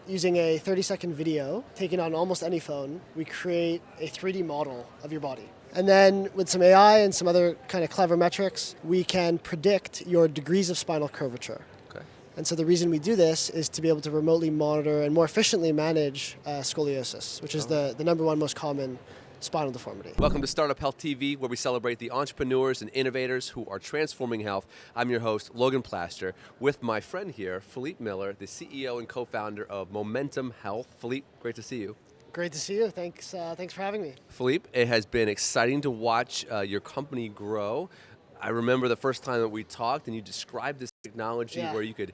Using a 30-second video taken on almost any phone, we create a 3D model of your body. And then with some AI and some other kind of clever metrics, we can predict your degrees of spinal curvature. Okay. And so the reason we do this is to be able to remotely monitor and more efficiently manage scoliosis, which is the number one most common spinal deformity. Welcome to Startup Health TV, where we celebrate the entrepreneurs and innovators who are transforming health. I'm your host, Logan Plaster, with my friend here, Philippe Miller, the CEO and co-founder of Momentum Health. Philippe, great to see you. Great to see you. Thanks for having me. Philippe, it has been exciting to watch your company grow. I remember the first time that we talked and you described this technology where you could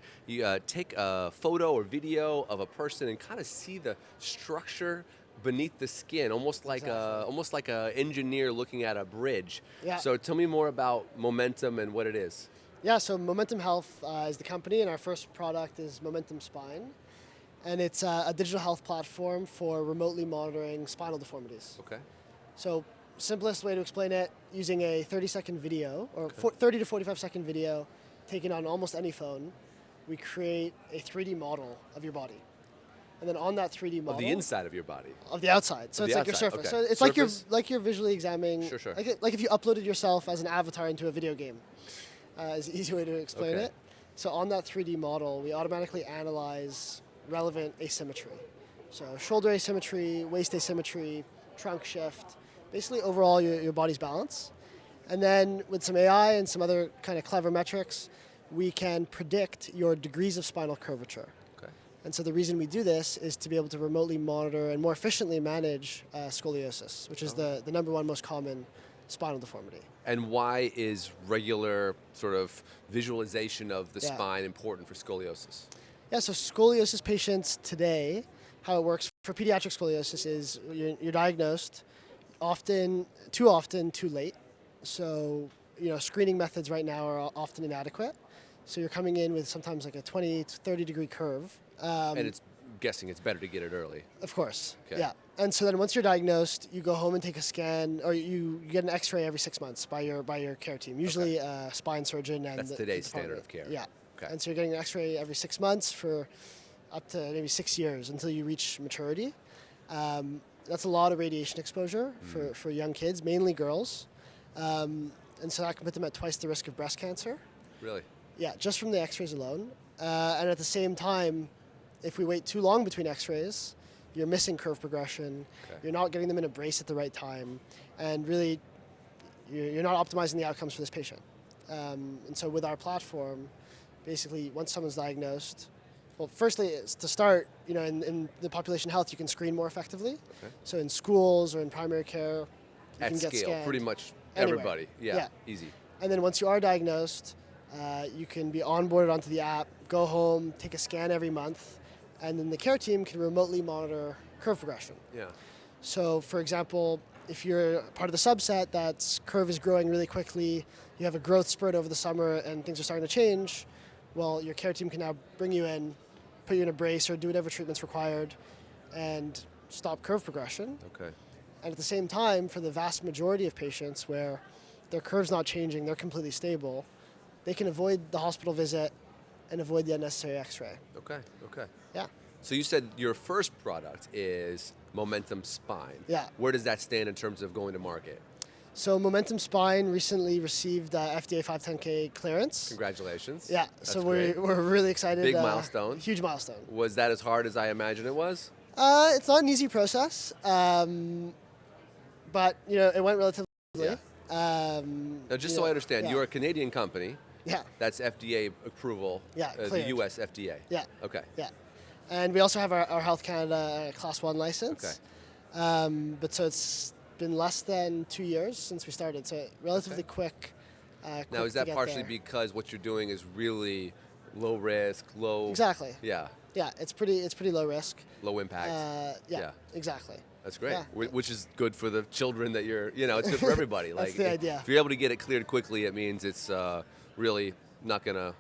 take a photo or video of a person and kind of see the structure beneath the skin, almost like a engineer looking at a bridge. Yeah. So tell me more about Momentum and what it is. Yeah, so Momentum Health is the company, and our first product is Momentum Spine. And it's a digital health platform for remotely monitoring spinal deformities. Okay. So simplest way to explain it, using a 30-second video, or 30 to 45-second video taken on almost any phone, we create a 3D model of your body. And then on that 3D model... Of the inside of your body. Of the outside. So it's like your surface. Okay. So it's like you're visually examining... Sure. Like if you uploaded yourself as an avatar into a video game. Is an easy way to explain it. So on that 3D model, we automatically analyze relevant asymmetry. So shoulder asymmetry, waist asymmetry, trunk shift, basically overall your body's balance. And then with some AI and some other kind of clever metrics, we can predict your degrees of spinal curvature. Okay. And so the reason we do this is to be able to remotely monitor and more efficiently manage scoliosis, which is the number one most common spinal deformity. And why is regular sort of visualization of the spine important for scoliosis? Yeah, so scoliosis patients today, how it works for pediatric scoliosis is you're diagnosed too often, too late. So, screening methods right now are often inadequate. So you're coming in with sometimes like a 20 to 30 degree curve. And it's better to get it early. Of course, okay. Yeah. And so then once you're diagnosed, you go home and take a scan, or you get an X-ray every 6 months by your care team, usually a spine surgeon. And that's today's standard of care. Yeah. Okay. And so you're getting an X-ray every 6 months for up to maybe 6 years until you reach maturity. That's a lot of radiation exposure for young kids, mainly girls. And so that can put them at twice the risk of breast cancer. Really? Yeah, just from the X-rays alone. And at the same time, if we wait too long between X-rays, you're missing curve progression. Okay. You're not getting them in a brace at the right time. And really, you're not optimizing the outcomes for this patient. And so with our platform, basically, once someone's diagnosed, well, firstly, it's to start, in the population health, you can screen more effectively. Okay. So in schools or in primary care, you can get scanned. Pretty much anywhere. Everybody. Yeah, easy. And then once you are diagnosed, you can be onboarded onto the app, go home, take a scan every month, and then the care team can remotely monitor curve progression. Yeah. So, for example, if you're part of the subset that's curve is growing really quickly, you have a growth spurt over the summer and things are starting to change, well, your care team can now bring you in, put you in a brace or do whatever treatment's required and stop curve progression. Okay. And at the same time, for the vast majority of patients where their curve's not changing, they're completely stable, they can avoid the hospital visit and avoid the unnecessary X-ray. Okay. Yeah. So you said your first product is Momentum Spine. Yeah. Where does that stand in terms of going to market? So Momentum Spine recently received FDA 510K clearance. Congratulations. Yeah, so we're really excited. Big milestone. Huge milestone. Was that as hard as I imagined it was? It's not an easy process, but it went relatively easily. Yeah. Now, just so I understand, you're a Canadian company. Yeah. That's FDA approval. Yeah, the US FDA. Yeah. Okay. Yeah. And we also have our Health Canada Class 1 license. Okay. But so it's been less than 2 years since we started, so relatively quick. Now, is that partially because what you're doing is really low risk, low... Exactly. Yeah. Yeah, it's pretty low risk. Low impact. Yeah, exactly. That's great, Yeah. Which is good for the children that it's good for everybody. That's the idea. If you're able to get it cleared quickly, it means it's really not gonna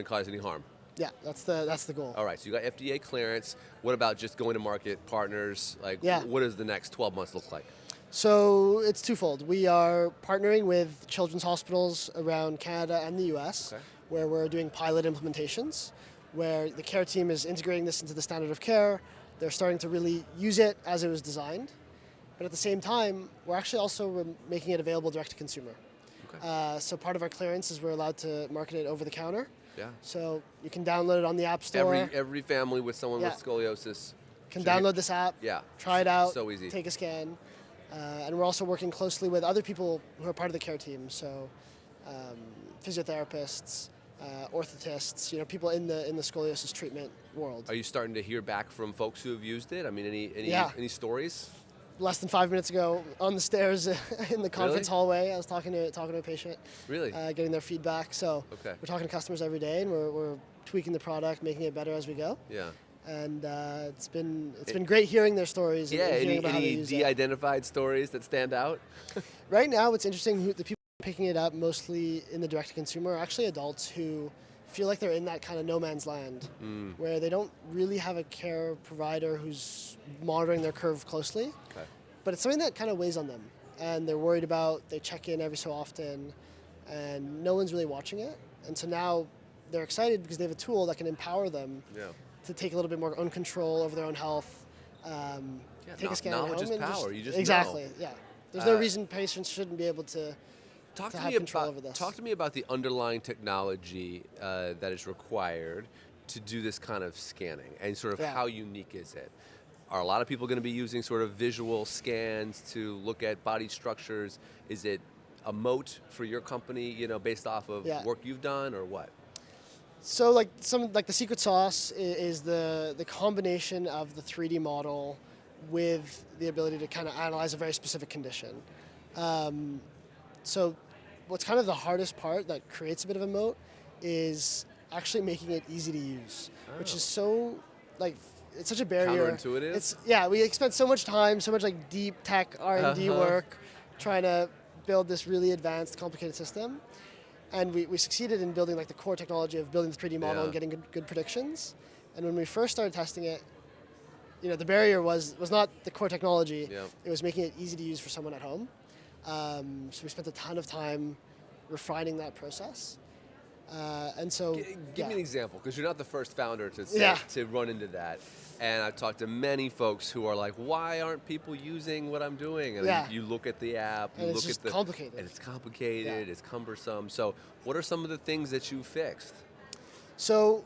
cause any harm. Yeah, that's the goal. All right, so you got FDA clearance. What about just going to market, partners? What does the next 12 months look like? So it's twofold. We are partnering with children's hospitals around Canada and the US, where we're doing pilot implementations. where the care team is integrating this into the standard of care. They're starting to really use it as it was designed. But at the same time, we're actually also making it available direct to consumer. Okay. So part of our clearance is we're allowed to market it over the counter. Yeah. So you can download it on the App Store. Every family with someone with scoliosis can download this app, try it out, so easy. Take a scan. And we're also working closely with other people who are part of the care team. So physiotherapists, orthotists, people in the scoliosis treatment world. Are you starting to hear back from folks who have used it? I mean, any stories? Less than 5 minutes ago, on the stairs in the conference hallway, I was talking to a patient. Really? Getting their feedback. So we're talking to customers every day, and we're tweaking the product, making it better as we go. Yeah. And it's been great hearing their stories. Yeah. And hearing about how they use de-identified stories that stand out? Right now, what's interesting, the people picking it up mostly in the direct-to-consumer are actually adults who feel like they're in that kind of no man's land, where they don't really have a care provider who's monitoring their curve closely. Okay. But it's something that kind of weighs on them, and they're worried about. They check in every so often, and no one's really watching it. And so now they're excited because they have a tool that can empower them to take a little bit more own control over their own health. Take a scan at home. Knowledge is power. You just exactly. know. Yeah. There's no reason patients shouldn't be able to. Talk to me about the underlying technology that is required to do this kind of scanning, and sort of how unique is it? Are a lot of people going to be using sort of visual scans to look at body structures? Is it a moat for your company, based off of work you've done, or what? So the secret sauce is the combination of the 3D model with the ability to kind of analyze a very specific condition. So what's kind of the hardest part that creates a bit of a moat is actually making it easy to use, which is so, it's such a barrier. Counterintuitive? We spent so much time, so much deep tech R&D work trying to build this really advanced, complicated system. And we succeeded in building the core technology of building the 3D model and getting good predictions. And when we first started testing it, the barrier was not the core technology, it was making it easy to use for someone at home. So we spent a ton of time refining that process. And so, give me an example, because you're not the first founder to run into that. And I've talked to many folks who are like, "Why aren't people using what I'm doing?" And you look at the app, and it's just complicated. And it's complicated, it's cumbersome. So, what are some of the things that you fixed? So,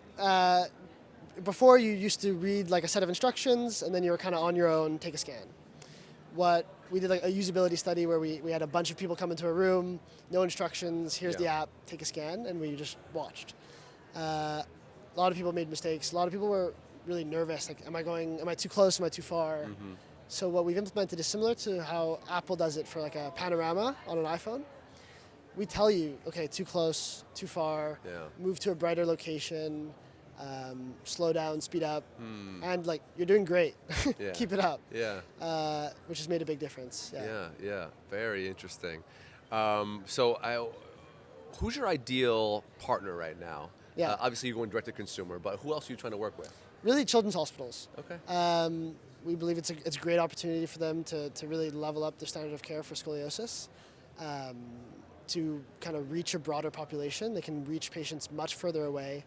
before you used to read a set of instructions, and then you were kind of on your own, take a scan. We did a usability study where we had a bunch of people come into a room, no instructions, here's the app, take a scan, and we just watched. A lot of people made mistakes. A lot of people were really nervous, am I too close, am I too far? Mm-hmm. So what we've implemented is similar to how Apple does it for a panorama on an iPhone. We tell you, okay, too close, too far, move to a brighter location, slow down, speed up, and you're doing great. Keep it up. Yeah. Which has made a big difference. Yeah. Very interesting. Who's your ideal partner right now? Yeah. Obviously, you're going direct to consumer, but who else are you trying to work with? Really, children's hospitals. Okay. We believe it's a great opportunity for them to really level up their standard of care for scoliosis. To kind of reach a broader population. They can reach patients much further away,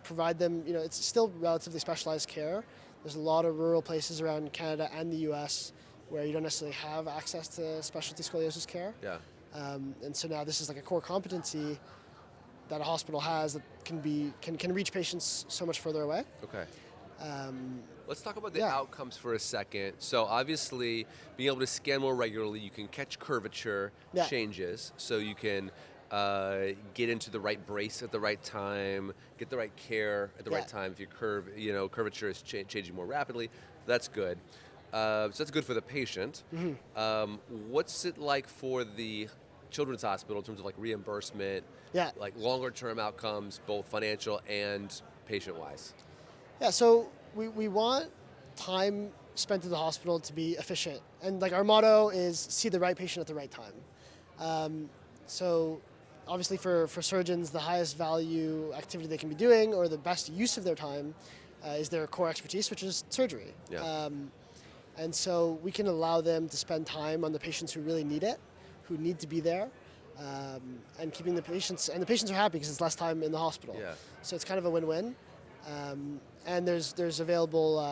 provide them, it's still relatively specialized care. There's a lot of rural places around Canada and the US where you don't necessarily have access to specialty scoliosis care. Yeah. And so now this is a core competency that a hospital has that can reach patients so much further away. Okay. Let's talk about the outcomes for a second. So obviously, being able to scan more regularly, you can catch curvature changes, so you can get into the right brace at the right time, get the right care at the right time. If your curvature is changing more rapidly, that's good. So that's good for the patient. Mm-hmm. What's it like for the children's hospital in terms of reimbursement, longer term outcomes, both financial and patient-wise? Yeah, so we want time spent in the hospital to be efficient. And our motto is see the right patient at the right time. So obviously for surgeons, the highest value activity they can be doing or the best use of their time is their core expertise, which is surgery. Yeah. And so we can allow them to spend time on the patients who really need it, who need to be there. and keeping the patients are happy because it's less time in the hospital. Yeah. So it's kind of a win-win. And there's available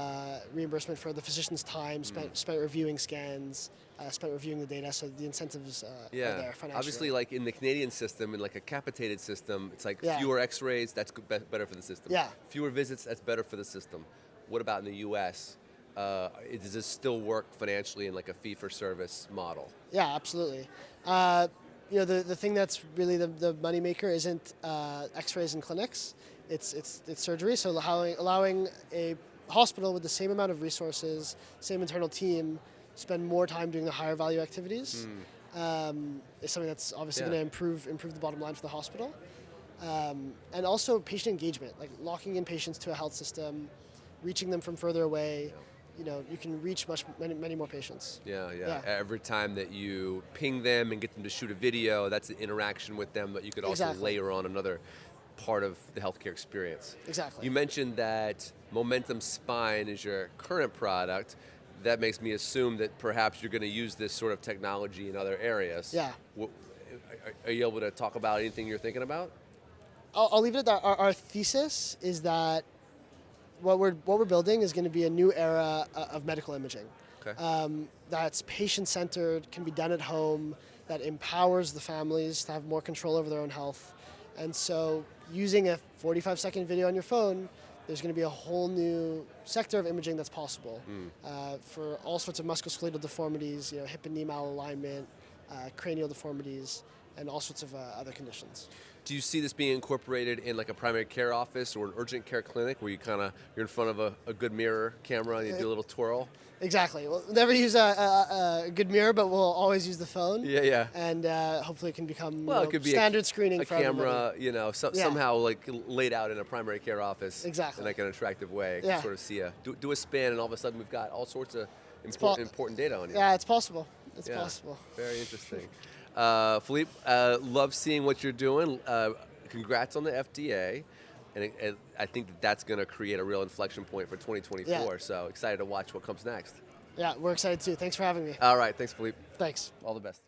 reimbursement for the physician's time spent reviewing scans, spent reviewing the data. So the incentives are there financially. Obviously, like in the Canadian system, in like a capitated system, it's like Yeah. fewer X-rays. That's better for the system. Yeah. Fewer visits. That's better for the system. What about in the U.S.? Does this still work financially in like a fee-for-service model? Yeah, absolutely. The thing that's really the moneymaker isn't X-rays in clinics. It's surgery. So allowing a hospital with the same amount of resources, same internal team, spend more time doing the higher value activities is something that's obviously going to improve the bottom line for the hospital. And also patient engagement, like locking in patients to a health system, reaching them from further away. You can reach many more patients. Yeah. Every time that you ping them and get them to shoot a video, that's an interaction with them, but you could also layer on another part of the healthcare experience. Exactly. You mentioned that Momentum Spine is your current product. That makes me assume that perhaps you're going to use this sort of technology in other areas. Yeah. Are you able to talk about anything you're thinking about? I'll leave it at that. Our thesis is that what we're building is going to be a new era of medical imaging. Okay. That's patient-centered, can be done at home, that empowers the families to have more control over their own health. And so using a 45-second video on your phone, there's going to be a whole new sector of imaging that's possible for all sorts of musculoskeletal deformities, hip and knee malalignment, cranial deformities, and all sorts of other conditions. Do you see this being incorporated in like a primary care office or an urgent care clinic where you're in front of a good mirror camera and you do a little twirl? Exactly. We'll never use a good mirror, but we'll always use the phone. Yeah. And hopefully it can become it could be standard screening for camera, everybody. somehow like laid out in a primary care office Exactly. in like an attractive way. Yeah. Sort of see do a span, and all of a sudden we've got all sorts of important data on you. Yeah, it's possible. It's possible. Very interesting. Philippe, love seeing what you're doing. Congrats on the FDA. And I think that's going to create a real inflection point for 2024. Yeah. So excited to watch what comes next. Yeah, we're excited too. Thanks for having me. All right. Thanks, Philippe. Thanks. All the best.